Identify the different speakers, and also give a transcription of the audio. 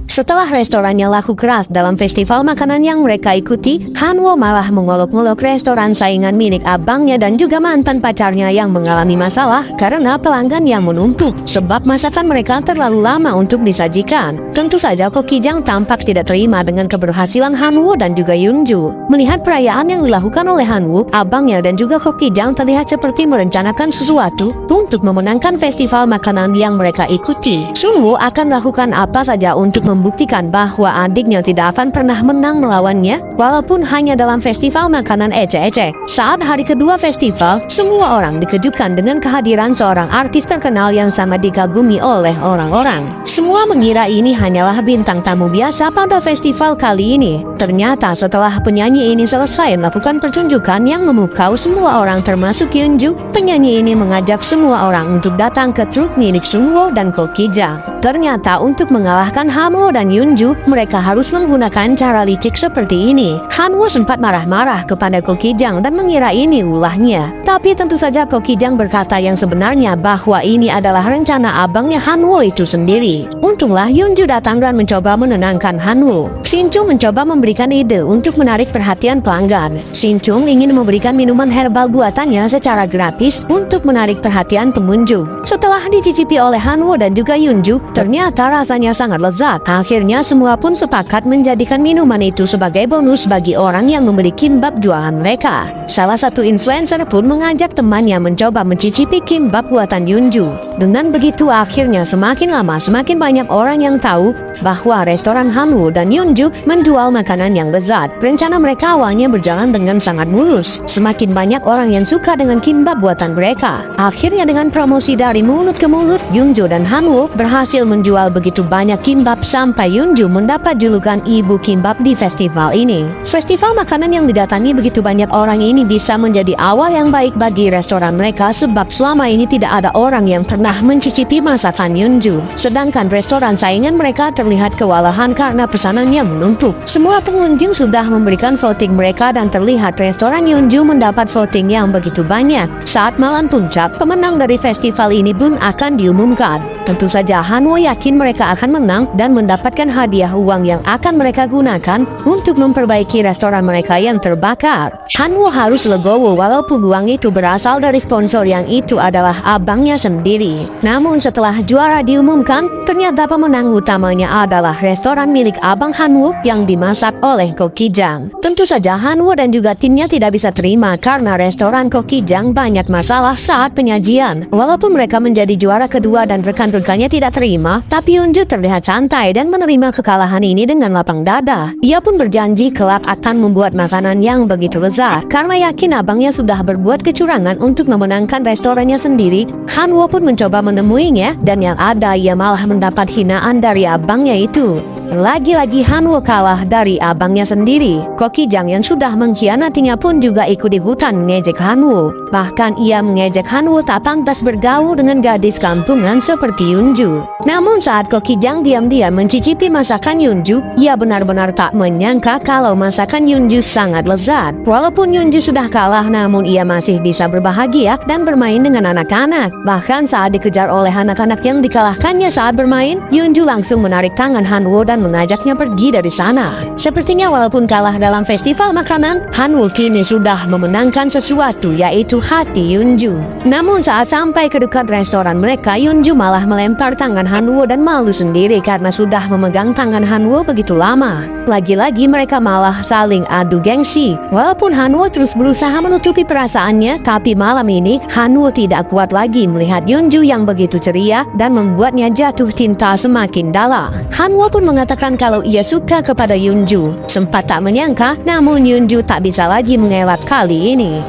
Speaker 1: Setelah restorannya laku keras dalam festival makanan yang mereka ikuti, Hanwo malah mengolok-ngolok restoran saingan milik abangnya dan juga mantan pacarnya yang mengalami masalah karena pelanggan yang menumpuk sebab masakan mereka terlalu lama untuk disajikan. Tentu saja Ko Kijang tampak tidak terima dengan keberhasilan Hanwo dan juga Yunju. Melihat perayaan yang dilakukan oleh Hanwo, abangnya dan juga Ko Kijang terlihat seperti merencanakan sesuatu untuk memenangkan festival makanan yang mereka ikuti. Sunwoo akan melakukan apa saja untuk membuktikan bahwa adiknya tidak akan pernah menang melawannya, walaupun hanya dalam festival makanan ecek-ecek. Saat hari kedua festival, semua orang dikejutkan dengan kehadiran seorang artis terkenal yang sangat dikagumi oleh orang-orang. Semua mengira ini hanyalah bintang tamu biasa pada festival kali ini. Ternyata setelah penyanyi ini selesai melakukan pertunjukan yang memukau semua orang termasuk Yunju, penyanyi ini mengajak semua orang untuk datang ke truk milik Sunwoo dan Ko Kijang. Ternyata untuk mengalahkan Hanwo dan Yunju, mereka harus menggunakan cara licik seperti ini. Hanwo sempat marah-marah kepada Ko Kijang dan mengira ini ulahnya. Tapi tentu saja Ko Kijang berkata yang sebenarnya bahwa ini adalah rencana abangnya Hanwo itu sendiri. Untunglah Yunju datang dan mencoba menenangkan Hanwo. Shin-chung mencoba memberikan ide untuk menarik perhatian pelanggan. Shin-chung ingin memberikan minuman herbal buatannya secara gratis untuk menarik perhatian pengunjung. Setelah dicicipi oleh Hanwo dan juga Yunju, ternyata rasanya sangat lezat. Akhirnya semua pun sepakat menjadikan minuman itu sebagai bonus bagi orang yang membeli kimbap jualan mereka. Salah satu influencer pun mengajak temannya mencoba mencicipi kimbap buatan Yunju. Dengan begitu akhirnya semakin lama semakin banyak orang yang tahu bahwa restoran Hanwo dan Yunju menjual makanan yang lezat. Rencana mereka awalnya berjalan dengan sangat mulus. Semakin banyak orang yang suka dengan kimbap buatan mereka. Akhirnya dengan promosi dari mulut ke mulut, Yunju dan Hanwo berhasil menjual begitu banyak kimbap sampai Yunju mendapat julukan ibu kimbap di festival ini. Festival makanan yang didatangi begitu banyak orang ini bisa menjadi awal yang baik bagi restoran mereka sebab selama ini tidak ada orang yang pernah mencicipi masakan Yunju. Sedangkan restoran saingan mereka terlihat kewalahan karena pesanannya menumpuk. Semua pengunjung sudah memberikan voting mereka dan terlihat restoran Yunju mendapat voting yang begitu banyak. Saat malam puncak, pemenang dari festival ini pun akan diumumkan. Tentu saja Hanwo yakin mereka akan menang dan mendapatkan hadiah uang yang akan mereka gunakan untuk memperbaiki restoran mereka yang terbakar. Hanwo harus legowo walaupun uang itu berasal dari sponsor yang itu adalah abangnya sendiri. Namun setelah juara diumumkan, ternyata pemenang utamanya adalah restoran milik abang Hanwo yang dimasak oleh Ko Kijang. Tentu saja Hanwo dan juga timnya tidak bisa terima karena restoran Ko Kijang banyak masalah saat penyajian. Walaupun mereka menjadi juara kedua dan rekan-rekannya tidak terima, tapi Yunju terlihat santai dan menerima kekalahan ini dengan lapang dada. Ia pun berjanji kelak akan membuat makanan yang begitu lezat. Karena yakin abangnya sudah berbuat kecurangan untuk memenangkan restorannya sendiri, Hanwo pun mencoba menemuinya dan yang ada ia malah mendapat hinaan dari abangnya itu. Lagi-lagi Hanwo kalah dari abangnya sendiri. Ko Kijang yang sudah mengkhianatinya pun juga ikut-ikutan mengejek Hanwo. Bahkan ia mengejek Hanwo tak pantas bergaul dengan gadis kampungan seperti Yunju. Namun saat Ko Kijang diam-diam mencicipi masakan Yunju, ia benar-benar tak menyangka kalau masakan Yunju sangat lezat. Walaupun Yunju sudah kalah, namun ia masih bisa berbahagia dan bermain dengan anak-anak. Bahkan saat dikejar oleh anak-anak yang dikalahkannya saat bermain, Yunju langsung menarik tangan Hanwo dan mengajaknya pergi dari sana. Sepertinya walaupun kalah dalam festival makanan, Hanwo kini sudah memenangkan sesuatu, yaitu hati Yunju. Namun saat sampai ke dekat restoran mereka, Yunju malah melempar tangan Hanwo dan malu sendiri karena sudah memegang tangan Hanwo begitu lama. Lagi-lagi mereka malah saling adu gengsi. Walaupun Hanwo terus berusaha menutupi perasaannya, tapi malam ini Hanwo tidak kuat lagi melihat Yunju yang begitu ceria dan membuatnya jatuh cinta semakin dalam. Hanwo pun mengatakan kalau ia suka kepada Yunju. Sempat tak menyangka, namun Yunju tak bisa lagi mengelak kali ini.